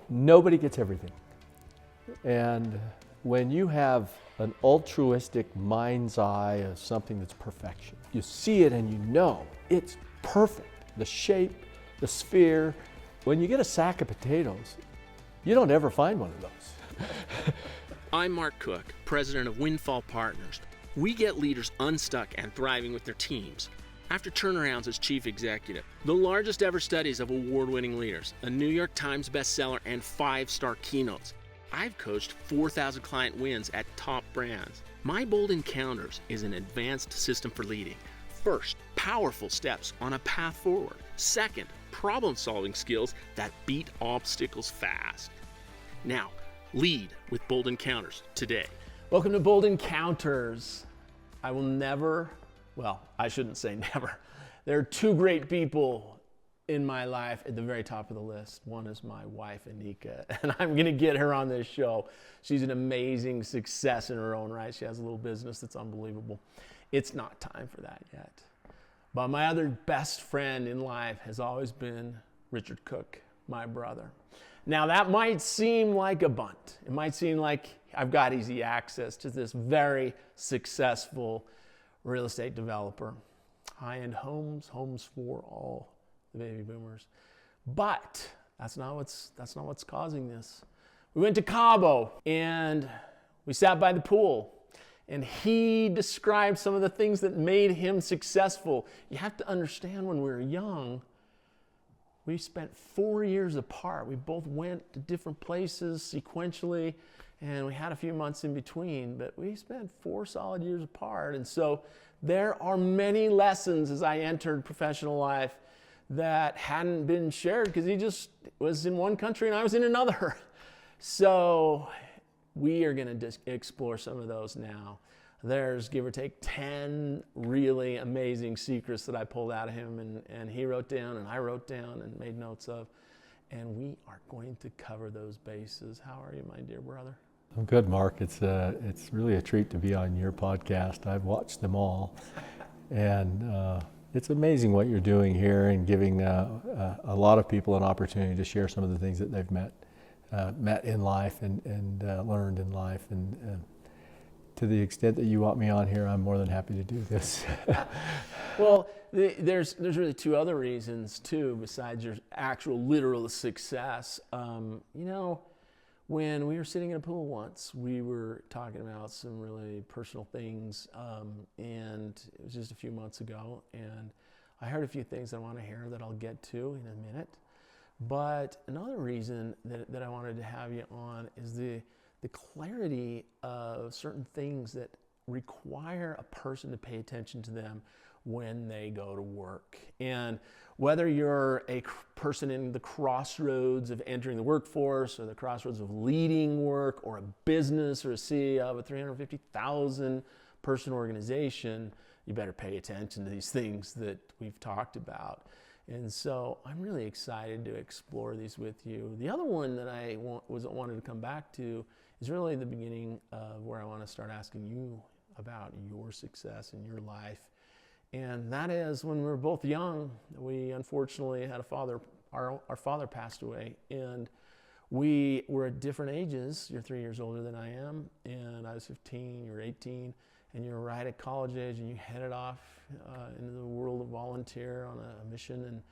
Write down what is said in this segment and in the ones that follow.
Nobody gets everything. And when you have an altruistic mind's eye of something that's perfection, you see it and you know it's perfect. The shape, the sphere. When you get a sack of potatoes, you don't ever find one of those. I'm Mark Cook, president of Windfall Partners. We get leaders unstuck and thriving with their teams. After turnarounds as chief executive, the largest ever studies of award-winning leaders, a New York Times bestseller, and 5-star keynotes, I've coached 4,000 client wins at top brands. My Bold Encounters is an advanced system for leading. First, powerful steps on a path forward. Second, problem-solving skills that beat obstacles fast. Now, lead with Bold Encounters today. Welcome to Bold Encounters. I will never, well, I shouldn't say never. There are two great people in my life at the very top of the list. One is my wife, Anika, and I'm going to get her on this show. She's an amazing success in her own right. She has a little business that's unbelievable. It's not time for that yet. But my other best friend in life has always been Richard Cook, my brother. Now that might seem like a bunt. It might seem like I've got easy access to this very successful real estate developer. High-end homes for all the baby boomers. But that's not what's causing this. We went to Cabo and we sat by the pool, and he described some of the things that made him successful. You have to understand, when we were young, we spent 4 years apart. We both went to different places sequentially, and we had a few months in between, but we spent 4 solid years apart. And so there are many lessons as I entered professional life that hadn't been shared because he just was in one country and I was in another. So we are going to explore some of those now. There's, give or take, 10 really amazing secrets that I pulled out of him and he wrote down and I wrote down and made notes of. And we are going to cover those bases. How are you, my dear brother? I'm good, Mark. It's really a treat to be on your podcast. I've watched them all. And it's amazing what you're doing here and giving a lot of people an opportunity to share some of the things that they've met in life and learned in life. And to the extent that you want me on here, I'm more than happy to do this. Well, there's really two other reasons too, besides your actual literal success. When we were sitting in a pool once, we were talking about some really personal things, and it was just a few months ago, and I heard a few things I want to hear that I'll get to in a minute. But another reason that I wanted to have you on is the clarity of certain things that require a person to pay attention to them when they go to work. And whether you're a person in the crossroads of entering the workforce or the crossroads of leading work or a business or a CEO of a 350,000 person organization, you better pay attention to these things that we've talked about. And so I'm really excited to explore these with you. The other one that I wanted to come back to is really the beginning of where I want to start asking you about your success in your life. And that is, when we were both young, we unfortunately had our father passed away, and we were at different ages. You're 3 years older than I am, and I was 15, you were 18, and you were right at college age, and you headed off into the world of volunteer on a mission,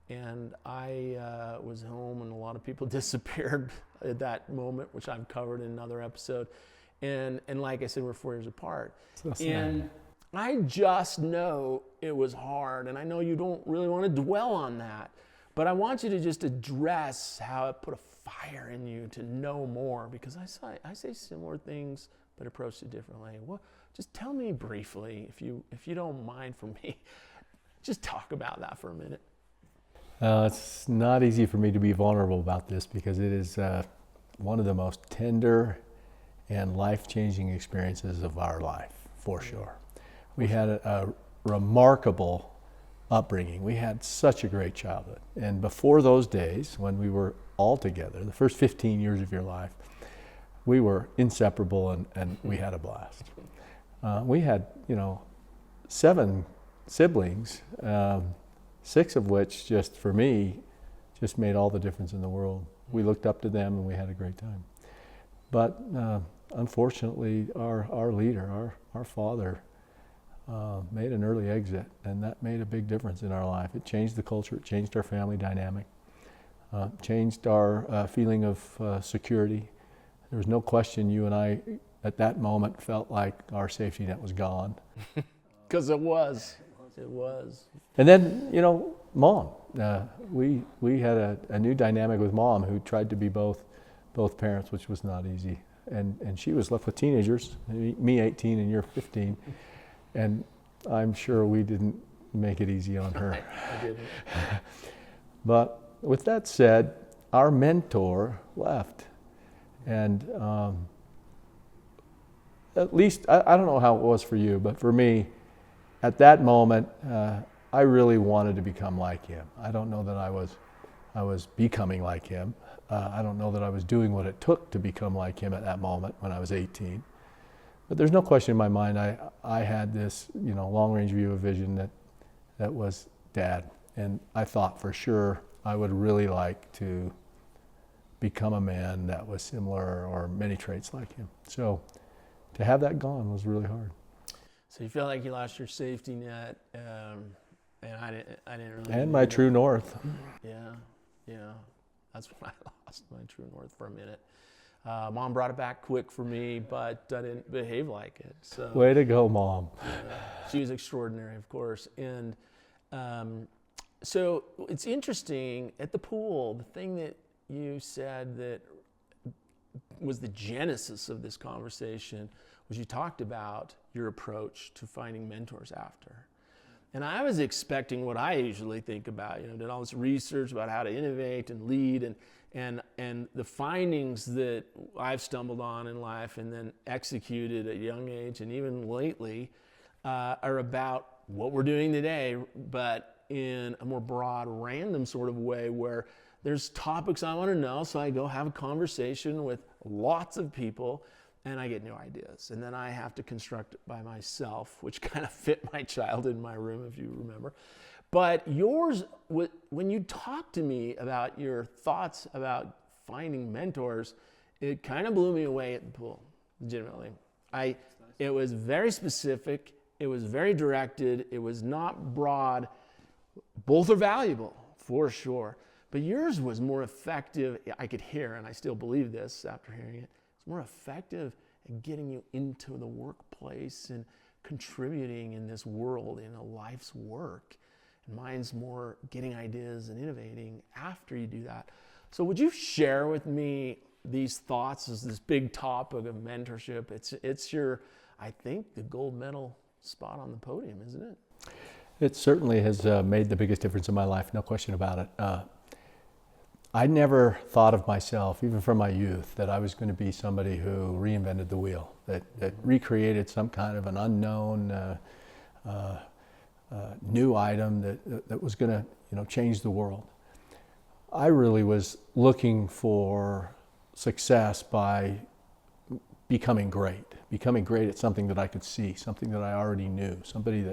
and I was home, and a lot of people disappeared at that moment, which I've covered in another episode. And like I said, we're 4 years apart. So sad. And I just know it was hard, and I know you don't really want to dwell on that, but I want you to just address how it put a fire in you to know more, because I say similar things but approach it differently. Well, just tell me briefly, if you don't mind, for me, just talk about that for a minute. It's not easy for me to be vulnerable about this because it is one of the most tender and life-changing experiences of our life, for sure. We had a remarkable upbringing. We had such a great childhood. And before those days, when we were all together, the first 15 years of your life, we were inseparable and we had a blast. We had, 7 siblings, 6 of which, just for me, just made all the difference in the world. we looked up to them and we had a great time. But unfortunately, our leader, our father, made an early exit, and that made a big difference in our life. It changed the culture, it changed our family dynamic, changed our feeling of security. There was no question you and I, at that moment, felt like our safety net was gone. Because it was. And then, you know, Mom. We had a new dynamic with Mom, who tried to be both parents, which was not easy. And she was left with teenagers, me 18 and you're 15. And I'm sure we didn't make it easy on her. I didn't. But with that said, our mentor left. And at least, I don't know how it was for you, but for me, at that moment, I really wanted to become like him. I don't know that I was becoming like him. I don't know that I was doing what it took to become like him at that moment when I was 18. But there's no question in my mind, I had this, you know, long-range view of vision that was Dad. And I thought for sure I would really like to become a man that was similar or many traits like him. So to have that gone was really hard. So you feel like you lost your safety net, and I didn't really. And my true north. Yeah. That's when I lost my true north for a minute. Mom brought it back quick for me, but I didn't behave like it. So Way to go, Mom. she was extraordinary, of course. And so it's interesting, at the pool, the thing that you said that was the genesis of this conversation was you talked about your approach to finding mentors after. And I was expecting what I usually think about, you know, did all this research about how to innovate and lead, and the findings that I've stumbled on in life and then executed at a young age and even lately are about what we're doing today, but in a more broad, random sort of way where there's topics I want to know, so I go have a conversation with lots of people and I get new ideas. And then I have to construct it by myself, which kind of fit my child in my room, if you remember. But yours, when you talk to me about your thoughts about finding mentors, it kind of blew me away at the pool, legitimately. It was very specific, it was very directed, it was not broad. Both are valuable, for sure. But yours was more effective, I could hear, and I still believe this after hearing it, it's more effective at getting you into the workplace and contributing in this world, in a life's work. And mine's more getting ideas and innovating after you do that. So would you share with me these thoughts as this big topic of mentorship? It's your, I think, the gold medal spot on the podium, isn't it? It certainly has made the biggest difference in my life, no question about it. I never thought of myself, even from my youth, that I was going to be somebody who reinvented the wheel, that recreated some kind of an unknown new item that was going to, you know, change the world. I really was looking for success by becoming great at something that I could see, something that I already knew, something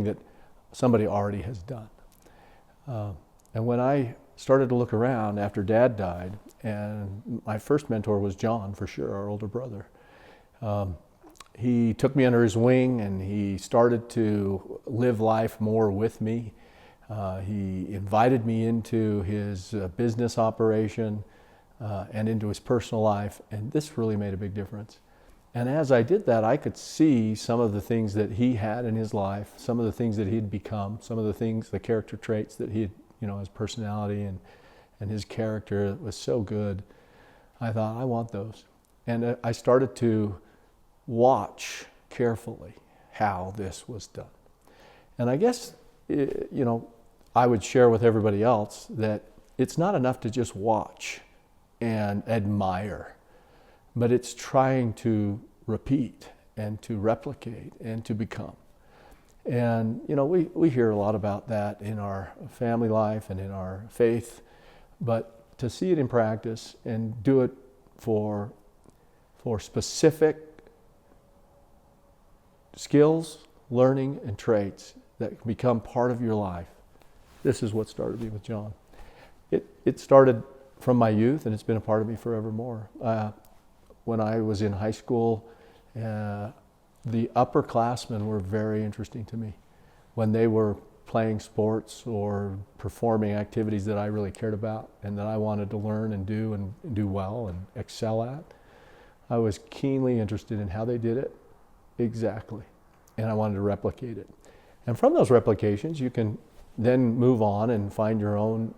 that somebody already has done. And when I started to look around after Dad died, and my first mentor was John, for sure, our older brother. He took me under his wing and he started to live life more with me. He invited me into his business operation and into his personal life, and this really made a big difference. And as I did that, I could see some of the things that he had in his life, some of the things that he'd become, some of the things, the character traits that he had, you know, his personality and his character was so good. I thought, I want those. And I started to watch carefully how this was done. And I guess, you know, I would share with everybody else that it's not enough to just watch and admire, but it's trying to repeat and to replicate and to become. And, you know, we hear a lot about that in our family life and in our faith, but to see it in practice and do it for specific skills, learning, and traits that can become part of your life. This is what started me with John. It started from my youth, and it's been a part of me forevermore. When I was in high school, the upperclassmen were very interesting to me. When they were playing sports or performing activities that I really cared about and that I wanted to learn and do well and excel at, I was keenly interested in how they did it exactly, and I wanted to replicate it. And from those replications, you can then move on and find your own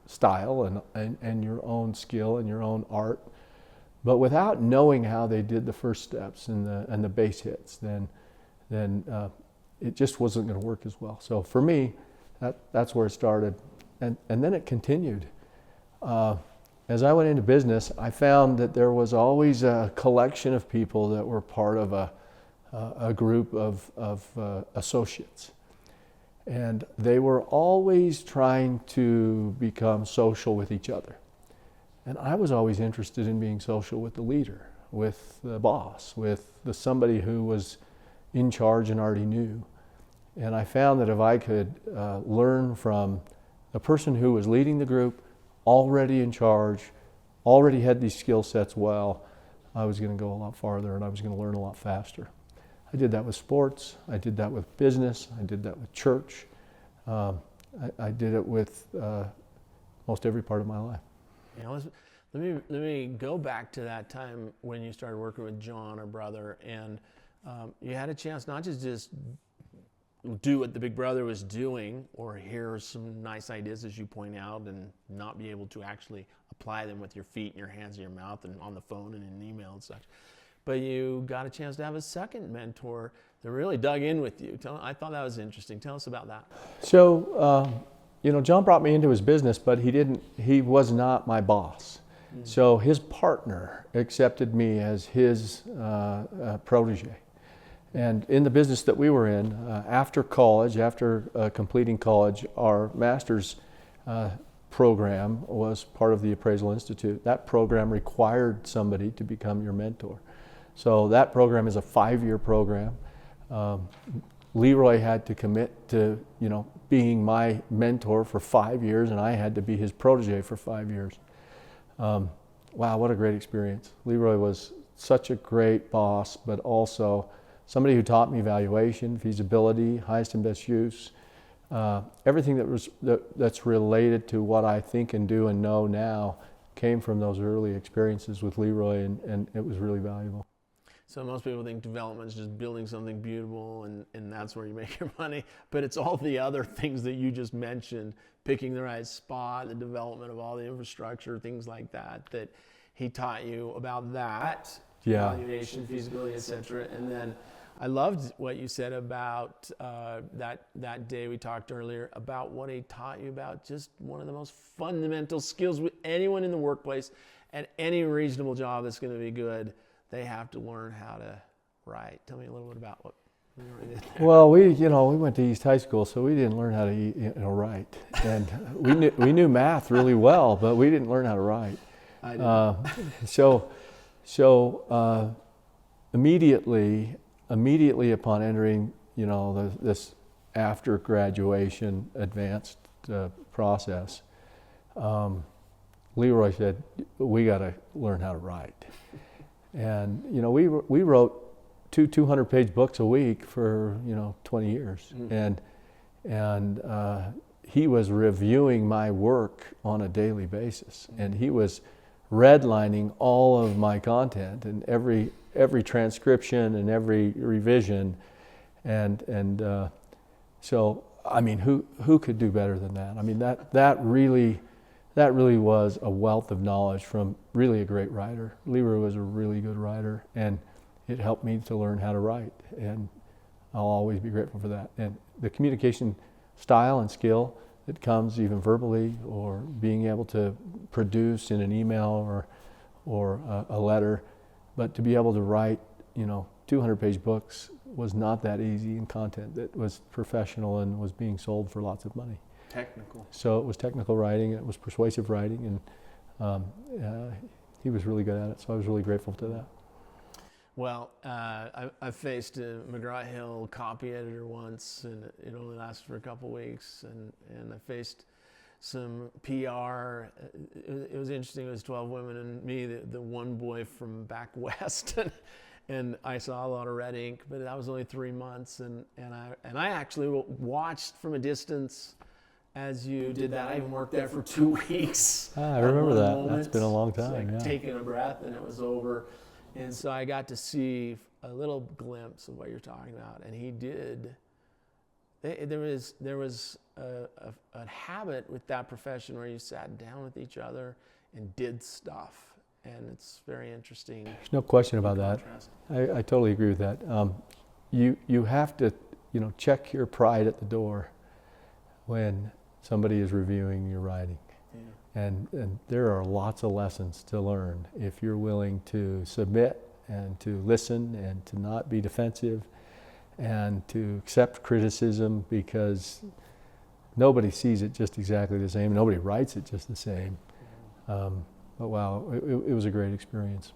style and your own skill and your own art. But without knowing how they did the first steps and the base hits, then it just wasn't going to work as well. So for me, that's where it started, and then it continued. As I went into business, I found that there was always a collection of people that were part of a group of associates. And they were always trying to become social with each other. And I was always interested in being social with the leader, with the boss, with somebody who was in charge and already knew. And I found that if I could learn from a person who was leading the group, already in charge, already had these skill sets well, I was going to go a lot farther and I was going to learn a lot faster. I did that with sports, I did that with business, I did that with church, I did it with most every part of my life. Yeah, let me go back to that time when you started working with John, our brother, and you had a chance not to just do what the big brother was doing or hear some nice ideas, as you point out, and not be able to actually apply them with your feet and your hands and your mouth and on the phone and in an email and such. But you got a chance to have a second mentor that really dug in with you. I thought that was interesting. Tell us about that. So, John brought me into his business, but he was not my boss. Mm-hmm. So his partner accepted me as his protege. And in the business that we were in, after college, after completing college, our master's program was part of the Appraisal Institute. That program required somebody to become your mentor. So that program is a 5-year program. Leroy had to commit to, being my mentor for 5 years, and I had to be his protege for 5 years. Wow, what a great experience. Leroy was such a great boss, but also somebody who taught me valuation, feasibility, highest and best use, everything that's related to what I think and do and know now came from those early experiences with Leroy, and it was really valuable. So most people think development is just building something beautiful and that's where you make your money, but it's all the other things that you just mentioned, picking the right spot, the development of all the infrastructure, things like that he taught you about that, valuation, feasibility, etc. And then I loved what you said about that day we talked earlier about what he taught you about just one of the most fundamental skills with anyone in the workplace at any reasonable job that's going to be good. They have to learn how to write. Tell me a little bit about what you did there. Well, we went to East High School, so we didn't learn how to write, and we knew math really well, but we didn't learn how to write. I didn't. So immediately upon entering, this after graduation advanced process, Leroy said, "We got to learn how to write." And we wrote 200-page books a week for 20 years, and he was reviewing my work on a daily basis, and he was redlining all of my content and every transcription and every revision, and so I mean, who could do better than that? I mean, that really was a wealth of knowledge from really a great writer. Leroy was a really good writer, and it helped me to learn how to write, and I'll always be grateful for that. And the communication style and skill that comes even verbally, or being able to produce in an email or a letter, but to be able to write 200-page books was not that easy in content that was professional and was being sold for lots of money. Technical. So it was technical writing, and it was persuasive writing, and he was really good at it, so I was really grateful to that. Well, I faced a McGraw-Hill copy editor once, and it only lasted for a couple weeks, and I faced some PR. It was interesting. It was 12 women and me, the one boy from back west, and I saw a lot of red ink. But that was only 3 months, and I actually watched from a distance as you did that. I even worked there for 2 weeks. I remember that. That's been a long time. Like taking a breath, and it was over. And so I got to see a little glimpse of what you're talking about. And he did. There was a habit with that profession where you sat down with each other and did stuff. And it's very interesting. There's no question about that. I totally agree with that. You have to, check your pride at the door when somebody is reviewing your writing. Yeah. And there are lots of lessons to learn if you're willing to submit and to listen and to not be defensive and to accept criticism, because nobody sees it just exactly the same. Nobody writes it just the same. But wow, it was a great experience.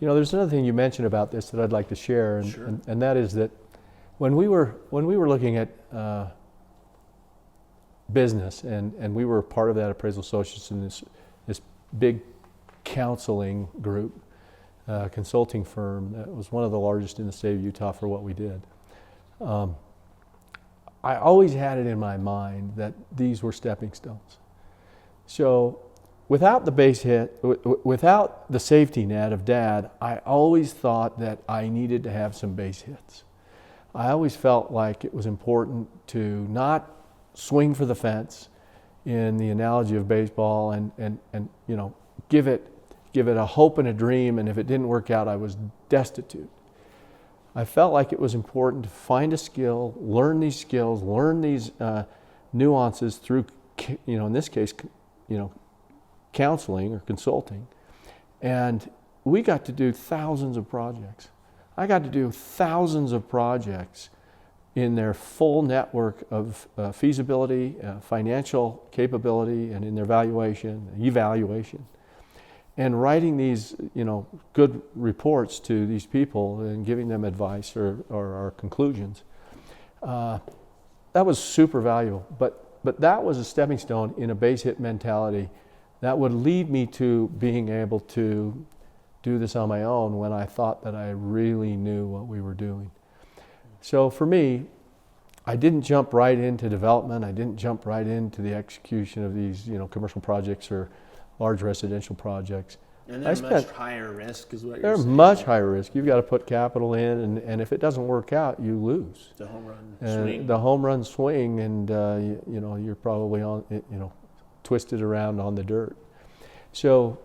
Yeah. There's another thing you mentioned about this that I'd like to share, and, Sure. and that is that when we were looking at business, and we were part of that appraisal associates in this big counseling group, consulting firm that was one of the largest in the state of Utah for what we did. I always had it in my mind that these were stepping stones. So without the base hit, without the safety net of Dad, I always thought that I needed to have some base hits. I always felt like it was important to not swing for the fence in the analogy of baseball and give it a hope and a dream, and if it didn't work out, I was destitute. I felt like it was important to find a skill, learn these skills, learn these nuances through, in this case, counseling or consulting. And we got to do thousands of projects. I got to do thousands of projects in their full network of feasibility, financial capability, and in their evaluation. And writing these, good reports to these people and giving them advice or our conclusions. That was super valuable. But that was a stepping stone in a base hit mentality that would lead me to being able to do this on my own when I thought that I really knew what we were doing. So for me, I didn't jump right into development. I didn't jump right into the execution of these, commercial projects or large residential projects. And they're much higher risk is what you're saying. They're much higher risk. You've got to put capital in, and if it doesn't work out, you lose. The home run swing. The home run swing, and you're probably twisted around on the dirt. So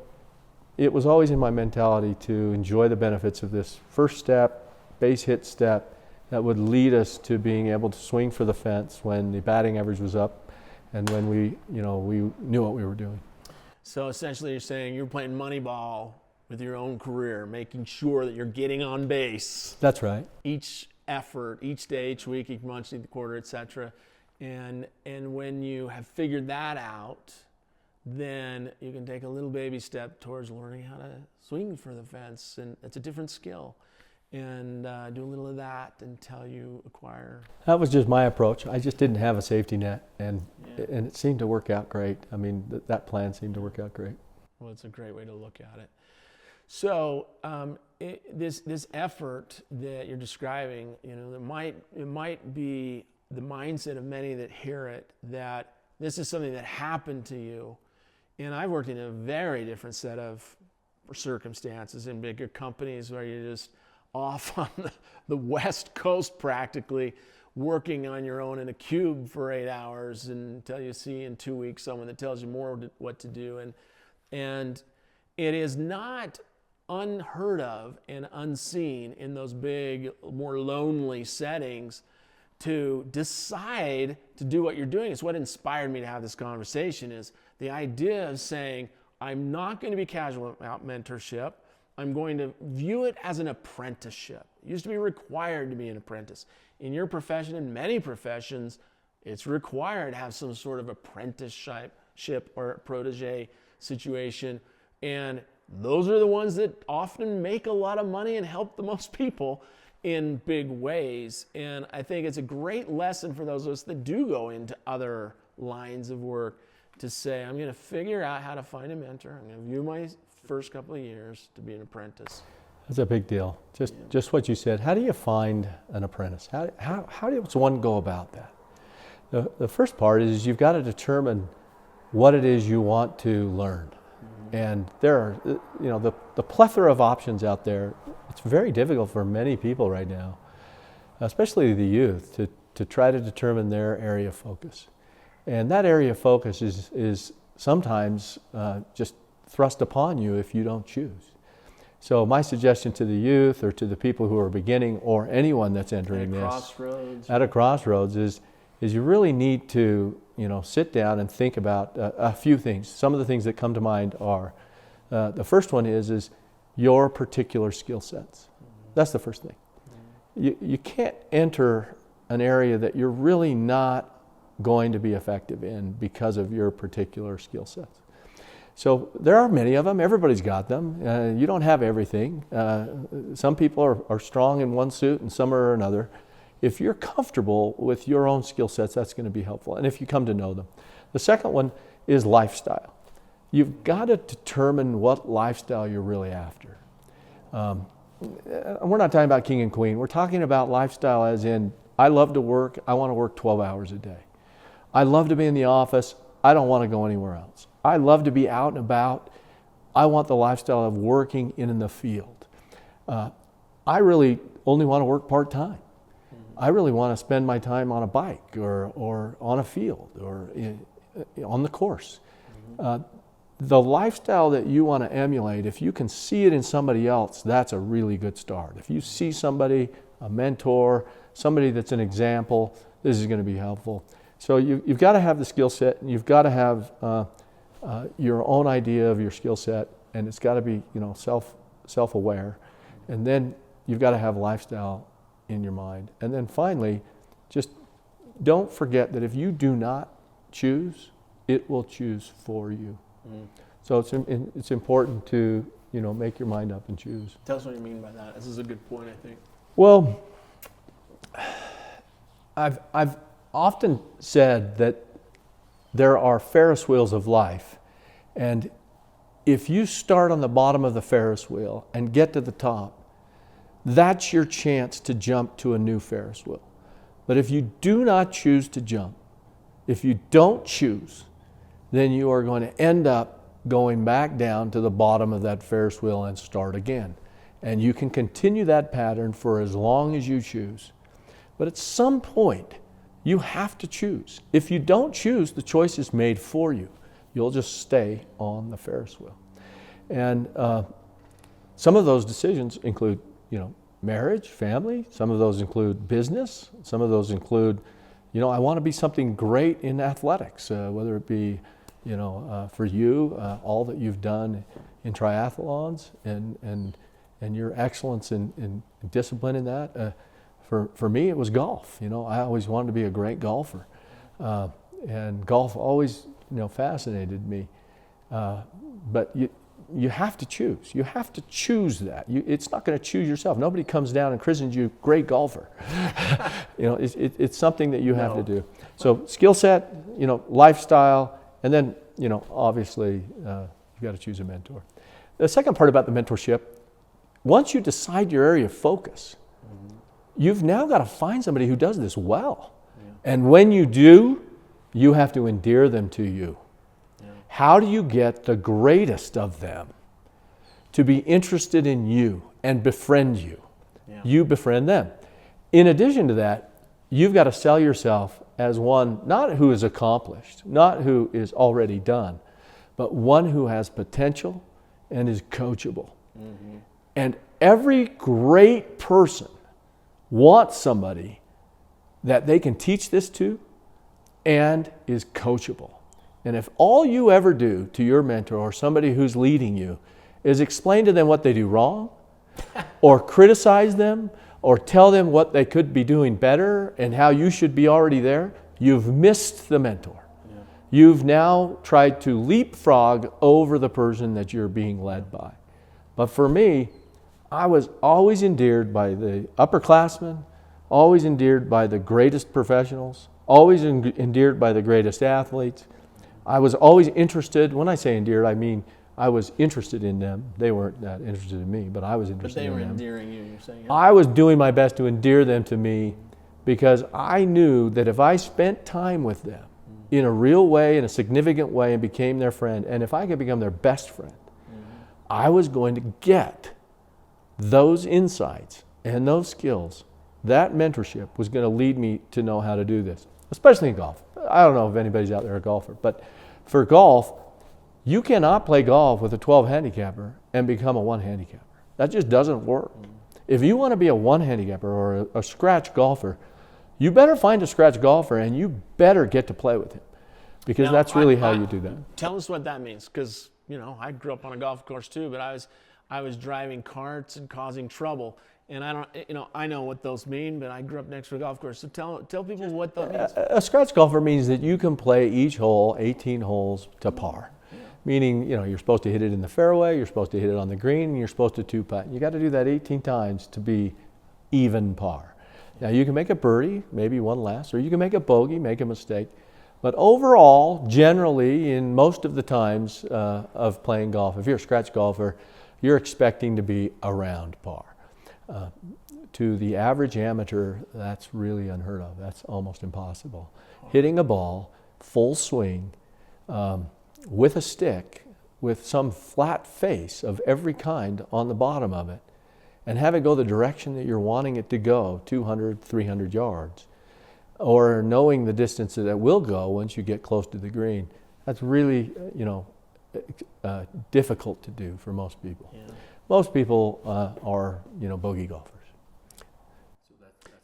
it was always in my mentality to enjoy the benefits of this first step, base hit step, that would lead us to being able to swing for the fence when the batting average was up and when we knew what we were doing. So essentially you're saying you're playing Moneyball with your own career, making sure that you're getting on base. That's right. Each effort, each day, each week, each month, each quarter, etc. And when you have figured that out, then you can take a little baby step towards learning how to swing for the fence, and it's a different skill. And do a little of that until you acquire. That was just my approach. I just didn't have a safety net, and it seemed to work out great. I mean, that plan seemed to work out great. Well, it's a great way to look at it. So this effort that you're describing, it might be the mindset of many that hear it, that this is something that happened to you. And I've worked in a very different set of circumstances in bigger companies where you're just off on the West Coast practically, working on your own in a cube for 8 hours until you see in 2 weeks someone that tells you more what to do. And it is not unheard of and unseen in those big, more lonely settings to decide to do what you're doing. It's what inspired me to have this conversation, is the idea of saying, I'm not going to be casual about mentorship. I'm going to view it as an apprenticeship. It used to be required to be an apprentice. In your profession, in many professions, it's required to have some sort of apprenticeship or protege situation. And those are the ones that often make a lot of money and help the most people in big ways. And I think it's a great lesson for those of us that do go into other lines of work to say, I'm going to figure out how to find a mentor. I'm going to view my first couple of years to be an apprentice. That's a big deal. Just what you said. How do you find an apprentice? How does one go about that? The first part is you've got to determine what it is you want to learn. And there are, the plethora of options out there. It's very difficult for many people right now, especially the youth, to try to determine their area of focus. And that area of focus is sometimes just thrust upon you if you don't choose. So my suggestion to the youth or to the people who are beginning or anyone that's entering at a crossroads is you really need to sit down and think about a few things. Some of the things that come to mind are, the first one is your particular skill sets. That's the first thing. You can't enter an area that you're really not going to be effective in because of your particular skill sets. So there are many of them. Everybody's got them. You don't have everything. Some people are strong in one suit and some are another. If you're comfortable with your own skill sets, that's going to be helpful, and if you come to know them. The second one is lifestyle. You've got to determine what lifestyle you're really after. We're not talking about king and queen. We're talking about lifestyle as in, I love to work. I want to work 12 hours a day. I love to be in the office. I don't want to go anywhere else. I love to be out and about. I want the lifestyle of working in the field. I really only want to work part-time. I really want to spend my time on a bike or on a field or on the course. The lifestyle that you want to emulate, if you can see it in somebody else, that's a really good start. If you see somebody, a mentor, somebody that's an example, this is going to be helpful. So you've got to have the skill set, and you've got to have your own idea of your skill set, and it's got to be self-aware. And then you've got to have lifestyle in your mind. And then finally, just don't forget that if you do not choose, it will choose for you. So it's important to make your mind up and choose. Tell us what you mean by that. This is a good point, I think. Well, I've often said that there are Ferris wheels of life, and if you start on the bottom of the Ferris wheel and get to the top, that's your chance to jump to a new Ferris wheel. But if you do not choose to jump, if you don't choose, then you are going to end up going back down to the bottom of that Ferris wheel and start again. And you can continue that pattern for as long as you choose. But at some point, you have to choose. If you don't choose, the choice is made for you. You'll just stay on the Ferris wheel. And some of those decisions include marriage, family. Some of those include business. Some of those include, I want to be something great in athletics, whether it be, for you, all that you've done in triathlons and your excellence in discipline in that. For me, it was golf. I always wanted to be a great golfer. And golf always, fascinated me. But you have to choose. You have to choose that. It's not going to choose yourself. Nobody comes down and christens you great golfer. It's something that you have to do. So skill set, lifestyle, and then, obviously, you've got to choose a mentor. The second part about the mentorship, once you decide your area of focus, you've now got to find somebody who does this well. Yeah. And when you do, you have to endear them to you. How do you get the greatest of them to be interested in you and befriend you? Yeah. You befriend them. In addition to that, you've got to sell yourself as one, not who is accomplished, not who is already done, but one who has potential and is coachable. Mm-hmm. And every great person wants somebody that they can teach this to and is coachable. And if all you ever do to your mentor or somebody who's leading you is explain to them what they do wrong or criticize them or tell them what they could be doing better and how you should be already there, you've missed the mentor. Yeah. You've now tried to leapfrog over the person that you're being led by. But for me, I was always endeared by the upperclassmen, always endeared by the greatest professionals, always endeared by the greatest athletes. I was always interested. When I say endeared, I mean I was interested in them. They weren't that interested in me, but I was But interested they in were them. endearing you, you're saying? I was doing my best to endear them to me because I knew that if I spent time with them in a real way, in a significant way, and became their friend, and if I could become their best friend, I was going to get those insights and those skills. That mentorship was going to lead me to know how to do this, especially in golf. I don't know if anybody's out there a golfer, but for golf, you cannot play golf with a 12 handicapper and become a 1 handicapper. That just doesn't work. If you want to be a 1 handicapper or a scratch golfer, you better find a scratch golfer and you better get to play with him, because Now, that's really how you do that. Tell us what that means, because I grew up on a golf course too, but I was driving carts and causing trouble, and I know what those mean, but I grew up next to a golf course. So tell people what that means. A scratch golfer means that you can play each hole 18 holes to par. Meaning, you're supposed to hit it in the fairway, you're supposed to hit it on the green, and you're supposed to 2-putt. You got to do that 18 times to be even par. Now, you can make a birdie, maybe one less, or you can make a bogey, make a mistake. But overall, generally, in most of the times of playing golf, if you're a scratch golfer, you're expecting to be around par. To the average amateur, that's really unheard of. That's almost impossible. Hitting a ball, full swing, with a stick, with some flat face of every kind on the bottom of it, and have it go the direction that you're wanting it to go, 200, 300 yards, or knowing the distance that it will go once you get close to the green, that's really, difficult to do for most people. Yeah. Most people are, bogey golfers.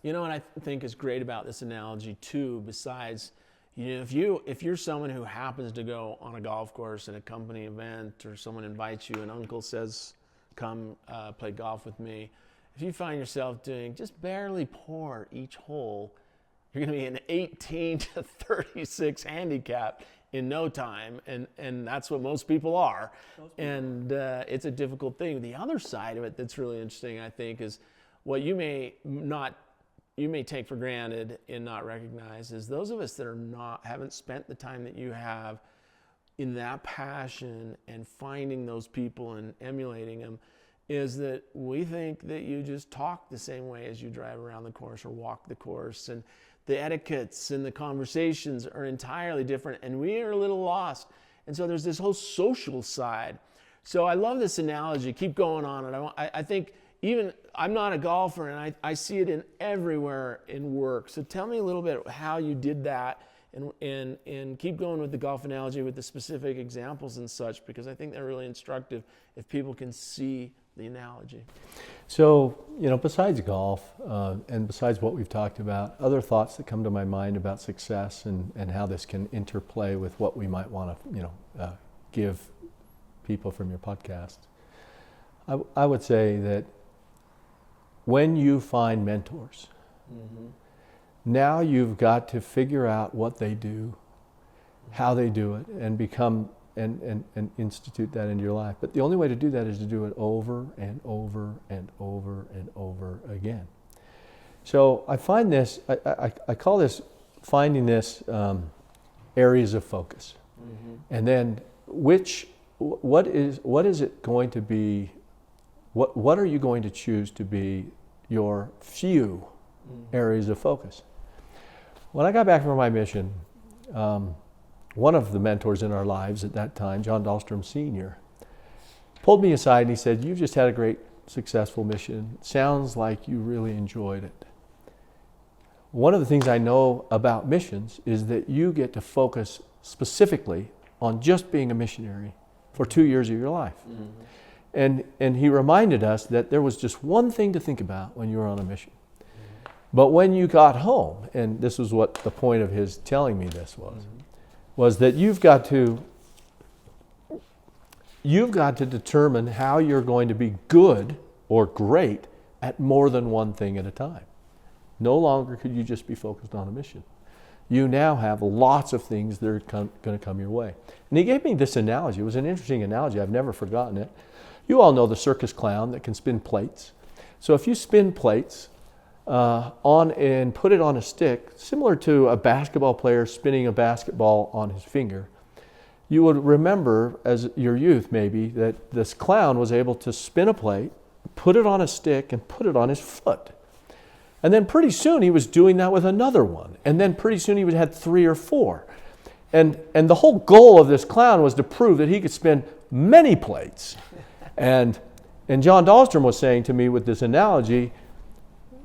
What I think is great about this analogy too, besides, if you're someone who happens to go on a golf course at a company event, or someone invites you, an uncle says, come play golf with me. If you find yourself doing just barely par each hole, you're going to be an 18 to 36 handicap in no time, and that's what most people are. And it's a difficult thing. The other side of it that's really interesting, I think, is what you may take for granted and not recognize is those of us that haven't spent the time that you have in that passion and finding those people and emulating them, is that we think that you just talk the same way as you drive around the course or walk the course, and the etiquettes and the conversations are entirely different, and we are a little lost. And so there's this whole social side. So I love this analogy. Keep going on it. I think even I'm not a golfer, and I see it in everywhere in work. So tell me a little bit how you did that, and keep going with the golf analogy with the specific examples and such, because I think they're really instructive if people can see the analogy. So, besides golf and besides what we've talked about, other thoughts that come to my mind about success and how this can interplay with what we might want to, give people from your podcast. I would say that when you find mentors, now you've got to figure out what they do, how they do it, and become and institute that into your life. But the only way to do that is to do it over and over and over and over again. So I find this, I call this finding this areas of focus. And then what is it going to be, what are you going to choose to be your few areas of focus? When I got back from my mission, one of the mentors in our lives at that time, John Dahlstrom Sr., pulled me aside and he said, "You've just had a great, successful mission. Sounds like you really enjoyed it. One of the things I know about missions is that you get to focus specifically on just being a missionary for 2 years of your life." And he reminded us that there was just one thing to think about when you were on a mission. But when you got home, and this was what the point of his telling me this was that you've got to determine how you're going to be good or great at more than one thing at a time. No longer could you just be focused on a mission. You now have lots of things that are going to come your way. And he gave me this analogy. It was an interesting analogy. I've never forgotten it. You all know the circus clown that can spin plates. So if you spin plates and put it on a stick, similar to a basketball player spinning a basketball on his finger, you would remember as your youth maybe that this clown was able to spin a plate, put it on a stick, and put it on his foot. And then pretty soon he was doing that with another one. And then pretty soon he would have 3 or 4. And the whole goal of this clown was to prove that he could spin many plates. And John Dahlstrom was saying to me with this analogy,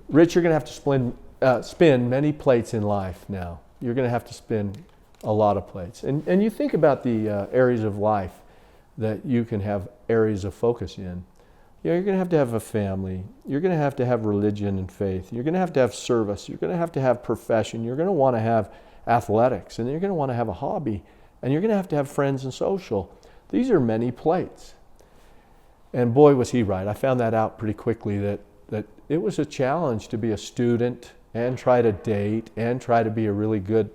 Rich, you're going to have to spin many plates in life now. You're going to have to spin a lot of plates. And you think about the areas of life that you can have areas of focus in. You're going to have a family. You're going to have religion and faith. You're going to have service. You're going to have profession. You're going to want to have athletics. And you're going to want to have a hobby. And you're going to have friends and social. These are many plates. And boy, was he right. I found that out pretty quickly that it was a challenge to be a student and try to date and try to be a really good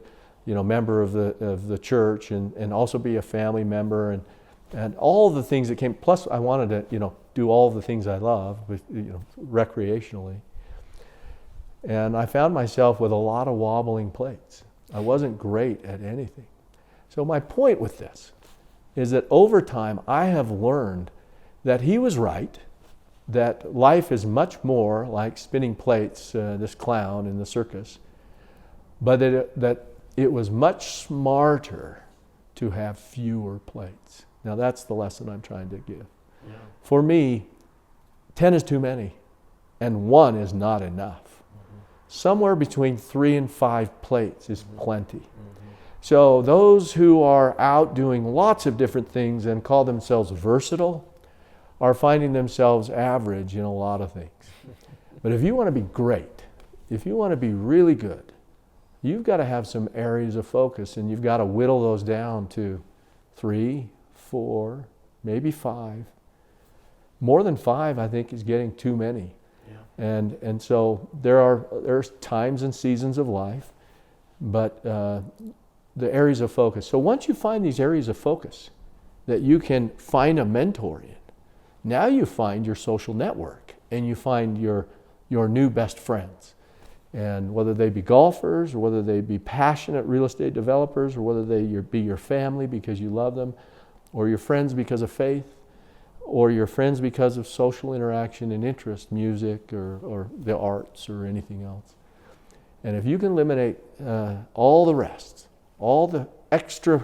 member of the church and also be a family member and all the things that came. Plus, I wanted to do all the things I love with recreationally. And I found myself with a lot of wobbling plates. I wasn't great at anything. So my point with this is that over time I have learned that he was right, that life is much more like spinning plates, this clown in the circus, but that it was much smarter to have fewer plates. Now that's the lesson I'm trying to give. Yeah. For me, 10 is too many, and 1 is not enough. Mm-hmm. Somewhere between 3 and 5 plates is plenty. Mm-hmm. So those who are out doing lots of different things and call themselves versatile are finding themselves average in a lot of things. But if you want to be great, if you want to be really good, you've got to have some areas of focus, and you've got to whittle those down to 3, 4, maybe 5. More than 5, I think, is getting too many. Yeah. And so there's times and seasons of life, but the areas of focus. So once you find these areas of focus that you can find a mentor in, now you find your social network and you find your new best friends. And whether they be golfers or whether they be passionate real estate developers or whether they be your family because you love them, or your friends because of faith, or your friends because of social interaction and interest, music or the arts or anything else. And if you can eliminate all the rest, all the extra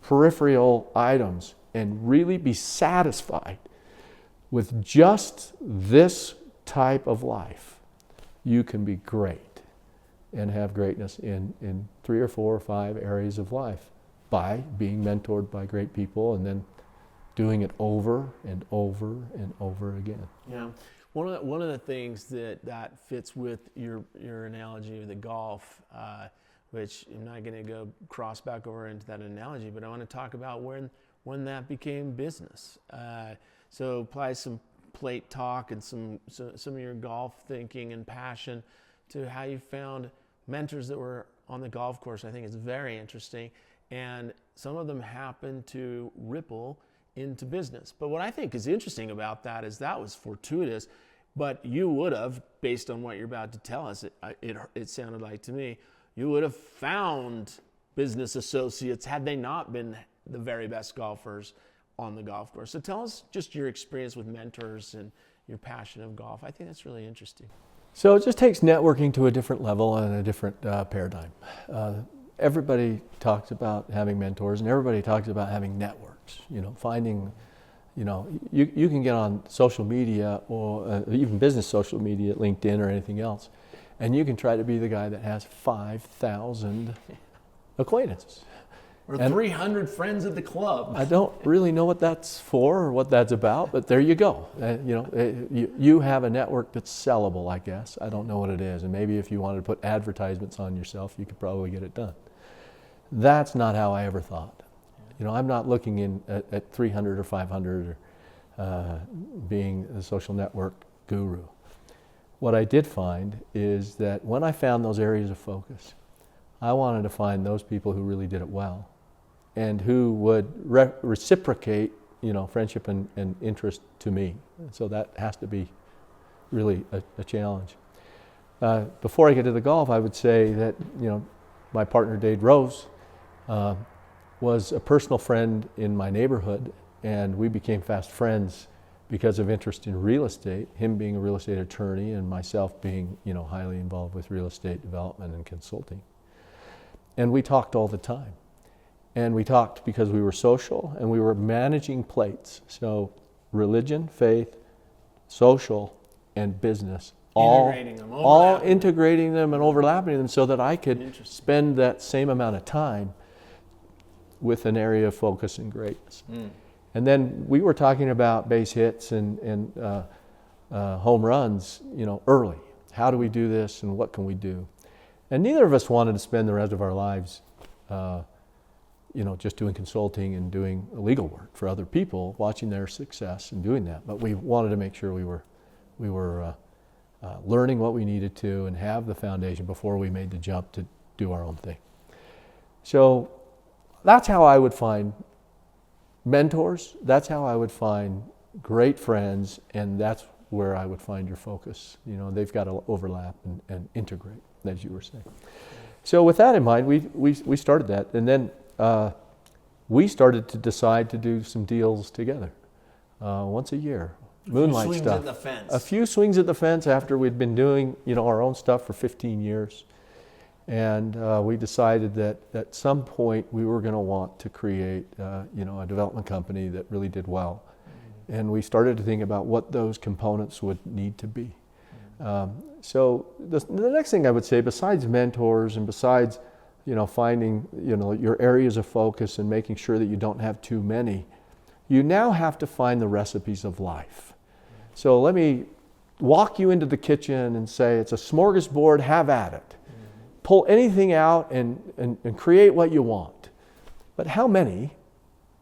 peripheral items, and really be satisfied with just this type of life, you can be great and have greatness in 3 or 4 or 5 areas of life by being mentored by great people and then doing it over and over and over again. Yeah. One of the things that fits with your analogy of the golf, which I'm not going to go cross back over into that analogy, but I want to talk about when that became business. So apply some plate talk and some of your golf thinking and passion to how you found mentors that were on the golf course. I think it's very interesting, and some of them happen to ripple into business. But what I think is interesting about that is that was fortuitous, but you would have, based on what you're about to tell us, it sounded like to me, you would have found business associates had they not been the very best golfers on the golf course. So tell us just your experience with mentors and your passion of golf. I think that's really interesting. So it just takes networking to a different level and a different paradigm. Everybody talks about having mentors and everybody talks about having networks, finding, you can get on social media or even business social media, LinkedIn or anything else, and you can try to be the guy that has 5,000 acquaintances. Or 300 friends at the club. I don't really know what that's for or what that's about, but there you go. You have a network that's sellable, I guess. I don't know what it is. And maybe if you wanted to put advertisements on yourself, you could probably get it done. That's not how I ever thought. I'm not looking at 300 or 500 or being a social network guru. What I did find is that when I found those areas of focus, I wanted to find those people who really did it well and who would reciprocate, friendship and interest to me. So that has to be really a challenge. Before I get to the golf, I would say that, my partner Dave Rose, was a personal friend in my neighborhood, and we became fast friends because of interest in real estate, him being a real estate attorney and myself being, highly involved with real estate development and consulting. And we talked all the time. And we talked because we were social and we were managing plates. So religion, faith, social, and business. All integrating them and overlapping them so that I could spend that same amount of time with an area of focus and greatness. And then we were talking about base hits and home runs, early. How do we do this and what can we do? And neither of us wanted to spend the rest of our lives just doing consulting and doing legal work for other people, watching their success and doing that. But we wanted to make sure we were learning what we needed to and have the foundation before we made the jump to do our own thing. So that's how I would find mentors. That's how I would find great friends, and that's where I would find your focus. They've got to overlap and integrate, as you were saying. So with that in mind, we started that, and then we started to decide to do some deals together once a year. Moonlight swings stuff. at the fence. A few swings at the fence after we'd been doing our own stuff for 15 years. And we decided that at some point we were going to want to create a development company that really did well. And we started to think about what those components would need to be. So the next thing I would say, besides mentors and besides finding your areas of focus and making sure that you don't have too many, you now have to find the recipes of life. So let me walk you into the kitchen and say it's a smorgasbord, have at it. Pull anything out and create what you want. But how many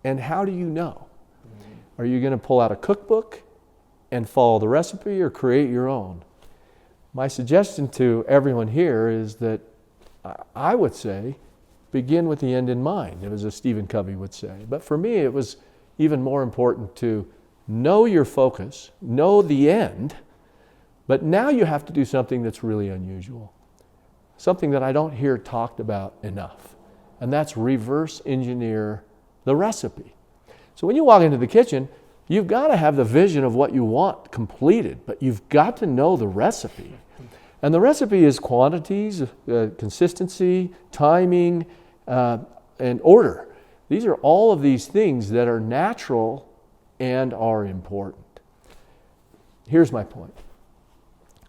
and how do you know? Are you going to pull out a cookbook and follow the recipe or create your own? My suggestion to everyone here is that I would say begin with the end in mind, as Stephen Covey would say. But for me, it was even more important to know your focus, know the end, but now you have to do something that's really unusual. Something that I don't hear talked about enough, and that's reverse engineer the recipe. So when you walk into the kitchen, you've got to have the vision of what you want completed, but you've got to know the recipe. And the recipe is quantities, consistency, timing, and order. These are all of these things that are natural and are important. Here's my point.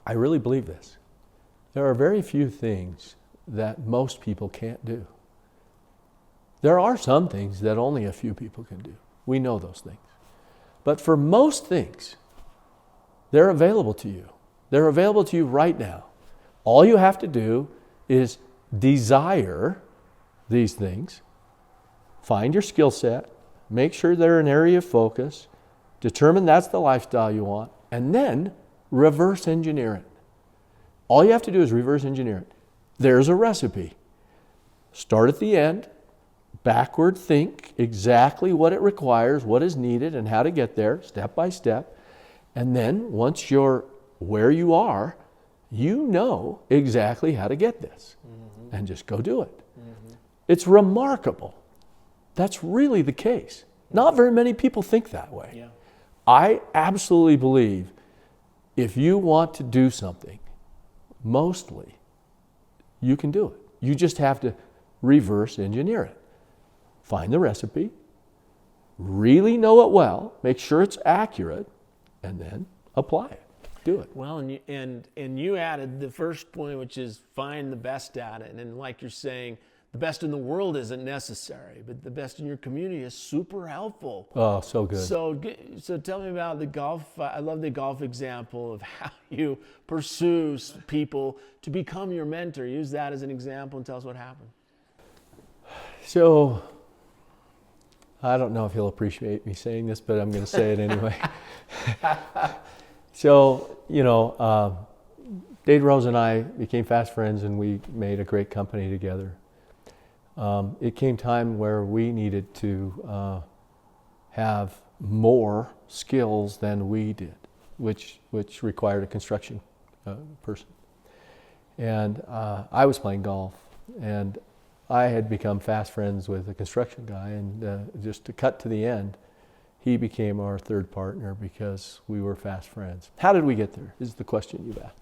I really believe this. There are very few things that most people can't do. There are some things that only a few people can do. We know those things. But for most things, they're available to you. They're available to you right now. All you have to do is desire these things, find your skill set, make sure they're an area of focus, determine that's the lifestyle you want, and then reverse engineer it. All you have to do is reverse engineer it. There's a recipe. Start at the end, backward think exactly what it requires, what is needed, and how to get there, step by step. And then once you're where you are, you know exactly how to get this. And just go do it. It's remarkable. That's really the case. Not very many people think that way. Yeah. I absolutely believe if you want to do something, mostly, you can do it. You just have to reverse engineer it. Find the recipe, really know it well, make sure it's accurate, and then apply it. Do it. Well, and you added the first point, which is find the best at it. And like you're saying, the best in the world isn't necessary, but the best in your community is super helpful. Oh, so good. So tell me about the golf. I love the golf example of how you pursue people to become your mentor. Use that as an example and tell us what happened. So, I don't know if he'll appreciate me saying this, but I'm going to say it anyway. So, Dave Rose and I became fast friends and we made a great company together. It came time where we needed to have more skills than we did, which required a construction person. And I was playing golf, and I had become fast friends with a construction guy, and just to cut to the end, he became our third partner because we were fast friends. How did we get there is the question you've asked.